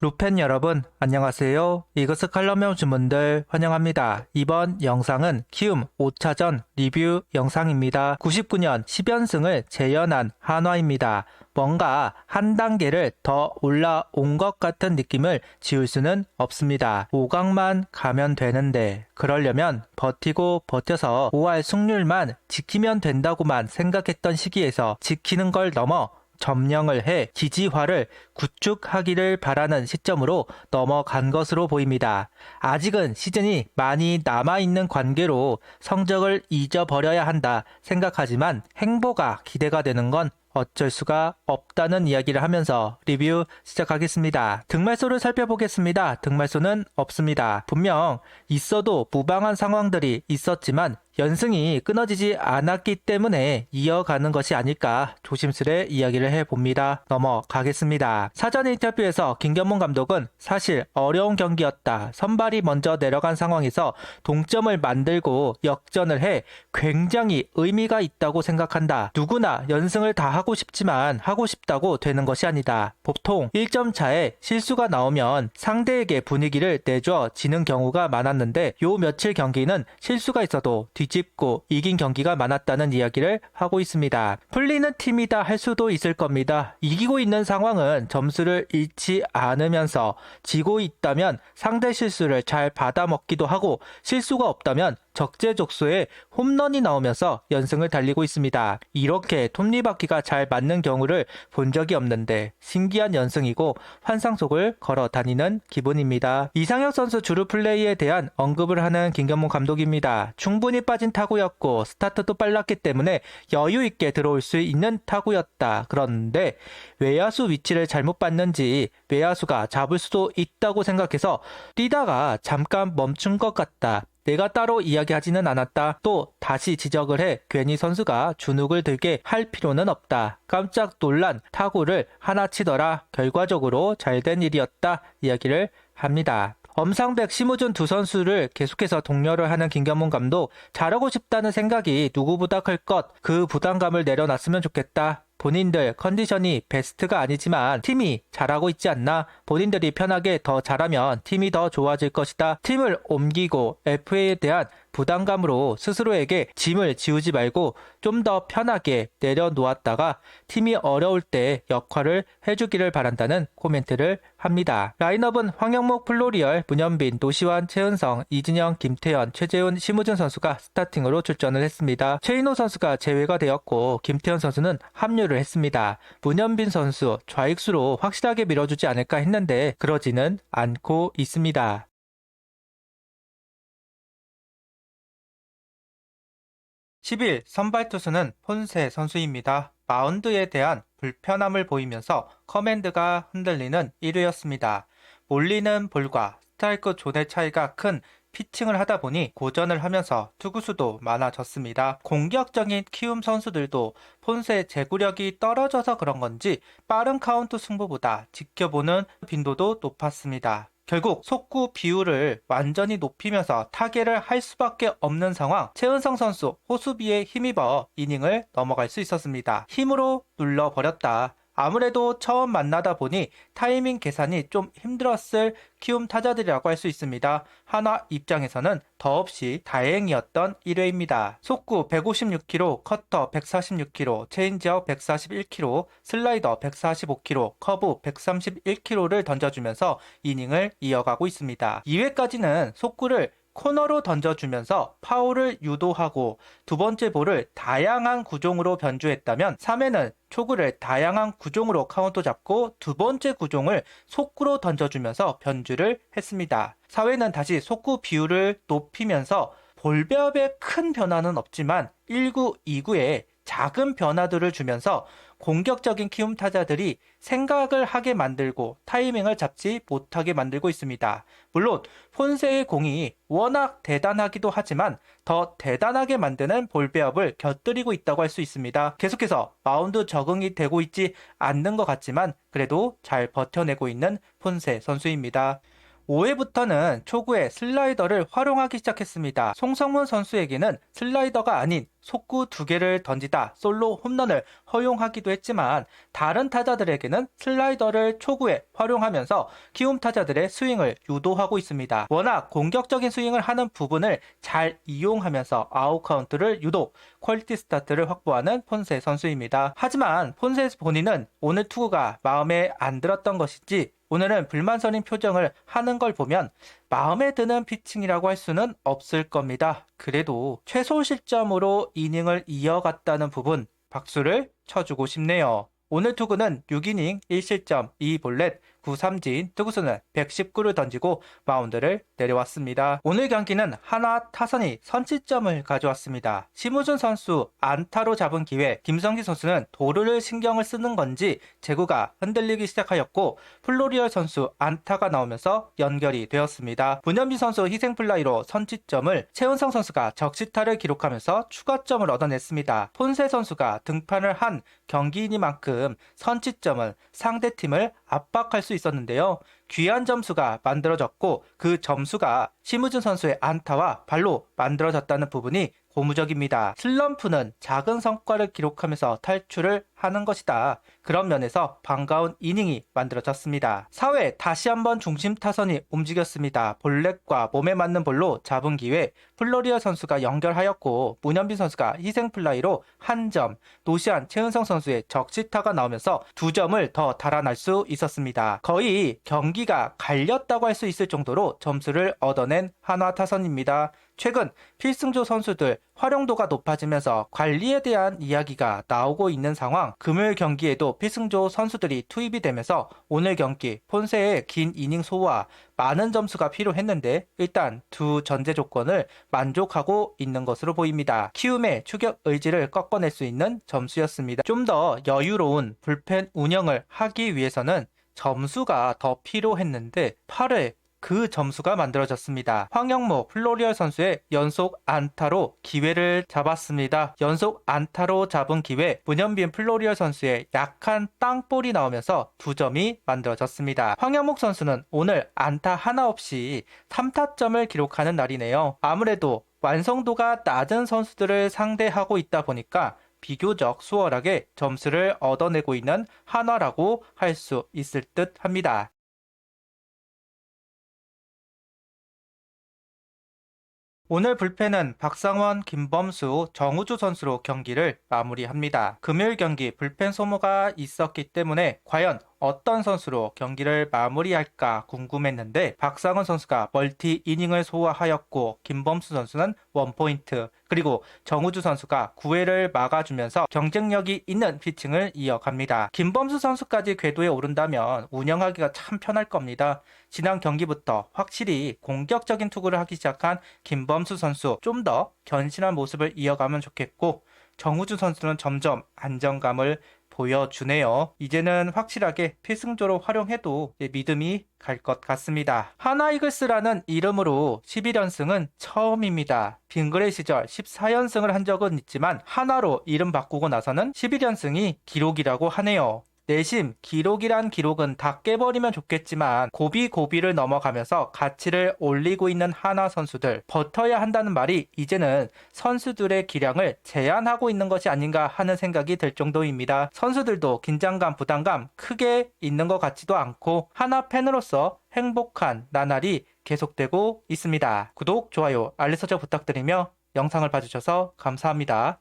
루펜 여러분 안녕하세요. 이그스 칼럼형 주문들 환영합니다. 이번 영상은 키움 5차전 리뷰 영상입니다. 99년 10연승을 재현한 한화입니다. 뭔가 한 단계를 더 올라온 것 같은 느낌을 지울 수는 없습니다. 5강만 가면 되는데 그러려면 버티고 버텨서 5할 승률만 지키면 된다고만 생각했던 시기에서 지키는 걸 넘어 점령을 해 기지화를 구축하기를 바라는 시점으로 넘어간 것으로 보입니다. 아직은 시즌이 많이 남아있는 관계로 성적을 잊어버려야 한다 생각하지만 행보가 기대가 되는 건 어쩔 수가 없다는 이야기를 하면서 리뷰 시작하겠습니다. 득말소를 살펴보겠습니다. 득말소는 없습니다. 분명 있어도 무방한 상황들이 있었지만 연승이 끊어지지 않았기 때문에 이어가는 것이 아닐까 조심스레 이야기를 해봅니다. 넘어가겠습니다. 사전 인터뷰에서 김경문 감독은 사실 어려운 경기였다. 선발이 먼저 내려간 상황에서 동점을 만들고 역전을 해 굉장히 의미가 있다고 생각한다. 누구나 연승을 다 하고 싶지만 하고 싶다고 되는 것이 아니다. 보통 1점 차에 실수가 나오면 상대에게 분위기를 내줘 지는 경우가 많았는데 요 며칠 경기는 실수가 있어도 뒤집고 이긴 경기가 많았다는 이야기를 하고 있습니다. 풀리는 팀이다 할 수도 있을 겁니다. 이기고 있는 상황은 점수를 잃지 않으면서 지고 있다면 상대 실수를 잘 받아먹기도 하고 실수가 없다면 적재적소에 홈런이 나오면서 연승을 달리고 있습니다. 이렇게 톱니바퀴가 잘 맞는 경우를 본 적이 없는데 신기한 연승이고 환상 속을 걸어 다니는 기분입니다. 이상혁 선수 주루 플레이에 대한 언급을 하는 김경문 감독입니다. 충분히 빠진 타구였고 스타트도 빨랐기 때문에 여유 있게 들어올 수 있는 타구였다. 그런데 외야수 위치를 잘못 봤는지 외야수가 잡을 수도 있다고 생각해서 뛰다가 잠깐 멈춘 것 같다. 내가 따로 이야기하지는 않았다. 또 다시 지적을 해 괜히 선수가 주눅을 들게 할 필요는 없다. 깜짝 놀란 타구를 하나 치더라. 결과적으로 잘된 일이었다. 이야기를 합니다. 엄상백, 심우준 두 선수를 계속해서 독려를 하는 김경문 감독, 잘하고 싶다는 생각이 누구보다 클 것, 그 부담감을 내려놨으면 좋겠다. 본인들 컨디션이 베스트가 아니지만 팀이 잘하고 있지 않나? 본인들이 편하게 더 잘하면 팀이 더 좋아질 것이다. 팀을 옮기고 FA에 대한 부담감으로 스스로에게 짐을 지우지 말고 좀 더 편하게 내려놓았다가 팀이 어려울 때 역할을 해주기를 바란다는 코멘트를 합니다. 라인업은 황영목, 플로리얼, 문현빈, 노시환, 최은성, 이진영, 김태현, 최재훈, 심우준 선수가 스타팅으로 출전을 했습니다. 최인호 선수가 제외가 되었고 김태현 선수는 합류를 했습니다. 문현빈 선수 좌익수로 확실하게 밀어주지 않을까 했는데 그러지는 않고 있습니다. 10일 선발 투수는 폰세 선수입니다. 마운드에 대한 불편함을 보이면서 커맨드가 흔들리는 1회였습니다. 몰리는 볼과 스트라이크 존의 차이가 큰 피칭을 하다 보니 고전을 하면서 투구수도 많아졌습니다. 공격적인 키움 선수들도 폰세의 제구력이 떨어져서 그런 건지 빠른 카운트 승부보다 지켜보는 빈도도 높았습니다. 결국 속구 비율을 완전히 높이면서 타계를 할 수밖에 없는 상황, 최은성 선수 호수비에 힘입어 이닝을 넘어갈 수 있었습니다. 힘으로 눌러버렸다. 아무래도 처음 만나다 보니 타이밍 계산이 좀 힘들었을 키움 타자들이라고 할 수 있습니다. 한화 입장에서는 더없이 다행이었던 1회입니다. 속구 156km, 커터 146km, 체인지업 141km, 슬라이더 145km, 커브 131km를 던져주면서 이닝을 이어가고 있습니다. 2회까지는 속구를 코너로 던져주면서 파울을 유도하고 두 번째 볼을 다양한 구종으로 변주했다면 3회는 초구를 다양한 구종으로 카운트 잡고 두 번째 구종을 속구로 던져주면서 변주를 했습니다. 4회는 다시 속구 비율을 높이면서 볼배합에 큰 변화는 없지만 1구, 2구에 작은 변화들을 주면서 공격적인 키움 타자들이 생각을 하게 만들고 타이밍을 잡지 못하게 만들고 있습니다. 물론 폰세의 공이 워낙 대단하기도 하지만 더 대단하게 만드는 볼배합을 곁들이고 있다고 할 수 있습니다. 계속해서 마운드 적응이 되고 있지 않는 것 같지만 그래도 잘 버텨내고 있는 폰세 선수입니다. 5회부터는 초구에 슬라이더를 활용하기 시작했습니다. 송성문 선수에게는 슬라이더가 아닌 속구 2개를 던지다 솔로 홈런을 허용하기도 했지만 다른 타자들에게는 슬라이더를 초구에 활용하면서 키움 타자들의 스윙을 유도하고 있습니다. 워낙 공격적인 스윙을 하는 부분을 잘 이용하면서 아웃 카운트를 유도, 퀄리티 스타트를 확보하는 폰세 선수입니다. 하지만 폰세 본인은 오늘 투구가 마음에 안 들었던 것인지 오늘은 불만서린 표정을 하는 걸 보면 마음에 드는 피칭이라고 할 수는 없을 겁니다. 그래도 최소 실점으로 이닝을 이어갔다는 부분 박수를 쳐주고 싶네요. 오늘 투구는 6이닝 1실점 2볼넷 9삼진, 투구수는 119를 던지고 마운드를 내려왔습니다. 오늘 경기는 하나 타선이 선취점을 가져왔습니다. 심우준 선수 안타로 잡은 기회, 김성기 선수는 도루를 신경을 쓰는 건지 제구가 흔들리기 시작하였고 플로리얼 선수 안타가 나오면서 연결이 되었습니다. 문현빈 선수 희생플라이로 선취점을, 최은성 선수가 적시타를 기록하면서 추가점을 얻어냈습니다. 폰세 선수가 등판을 한 경기이니만큼 선취점은 상대팀을 압박할 수 있었는데요. 귀한 점수가 만들어졌고 그 점수가 심우준 선수의 안타와 발로 만들어졌다는 부분이 고무적입니다. 슬럼프는 작은 성과를 기록하면서 탈출을 하는 것이다. 그런 면에서 반가운 이닝이 만들어졌습니다. 4회 다시 한번 중심 타선이 움직였습니다. 볼넷과 몸에 맞는 볼로 잡은 기회 플로리어 선수가 연결하였고 문현빈 선수가 희생플라이로 한 점, 노시안 최은성 선수의 적시타가 나오면서 2점을 더 달아날 수 있었습니다. 거의 경기가 갈렸다고 할 수 있을 정도로 점수를 얻어낸 한화 타선입니다. 최근 필승조 선수들 활용도가 높아지면서 관리에 대한 이야기가 나오고 있는 상황, 금요일 경기에도 필승조 선수들이 투입이 되면서 오늘 경기 폰세의 긴 이닝 소화, 많은 점수가 필요했는데 일단 두 전제 조건을 만족하고 있는 것으로 보입니다. 키움의 추격 의지를 꺾어낼 수 있는 점수였습니다. 좀 더 여유로운 불펜 운영을 하기 위해서는 점수가 더 필요했는데 8회 그 점수가 만들어졌습니다. 황영모 플로리얼 선수의 연속 안타로 기회를 잡았습니다. 연속 안타로 잡은 기회 문현빈 플로리얼 선수의 약한 땅볼이 나오면서 2점이 만들어졌습니다. 황영목 선수는 오늘 안타 하나 없이 3타점을 기록하는 날이네요. 아무래도 완성도가 낮은 선수들을 상대하고 있다 보니까 비교적 수월하게 점수를 얻어내고 있는 한화라고 할 수 있을 듯 합니다. 오늘 불펜은 박상원, 김범수, 정우주 선수로 경기를 마무리합니다. 금요일 경기 불펜 소모가 있었기 때문에 과연 어떤 선수로 경기를 마무리할까 궁금했는데 박상원 선수가 멀티 이닝을 소화하였고 김범수 선수는 원포인트, 그리고 정우주 선수가 9회를 막아주면서 경쟁력이 있는 피칭을 이어갑니다. 김범수 선수까지 궤도에 오른다면 운영하기가 참 편할 겁니다. 지난 경기부터 확실히 공격적인 투구를 하기 시작한 김범수 선수, 좀 더 견신한 모습을 이어가면 좋겠고 정우주 선수는 점점 안정감을 보여주네요. 이제는 확실하게 필승조로 활용해도 믿음이 갈 것 같습니다. 하나 이글스라는 이름으로 11연승은 처음입니다. 빙그레 시절 14연승을 한 적은 있지만 하나로 이름 바꾸고 나서는 11연승이 기록이라고 하네요. 내심 기록이란 기록은 다 깨버리면 좋겠지만 고비고비를 넘어가면서 가치를 올리고 있는 한화 선수들, 버텨야 한다는 말이 이제는 선수들의 기량을 제한하고 있는 것이 아닌가 하는 생각이 들 정도입니다. 선수들도 긴장감, 부담감 크게 있는 것 같지도 않고 한화 팬으로서 행복한 나날이 계속되고 있습니다. 구독, 좋아요, 알림 설정 부탁드리며 영상을 봐주셔서 감사합니다.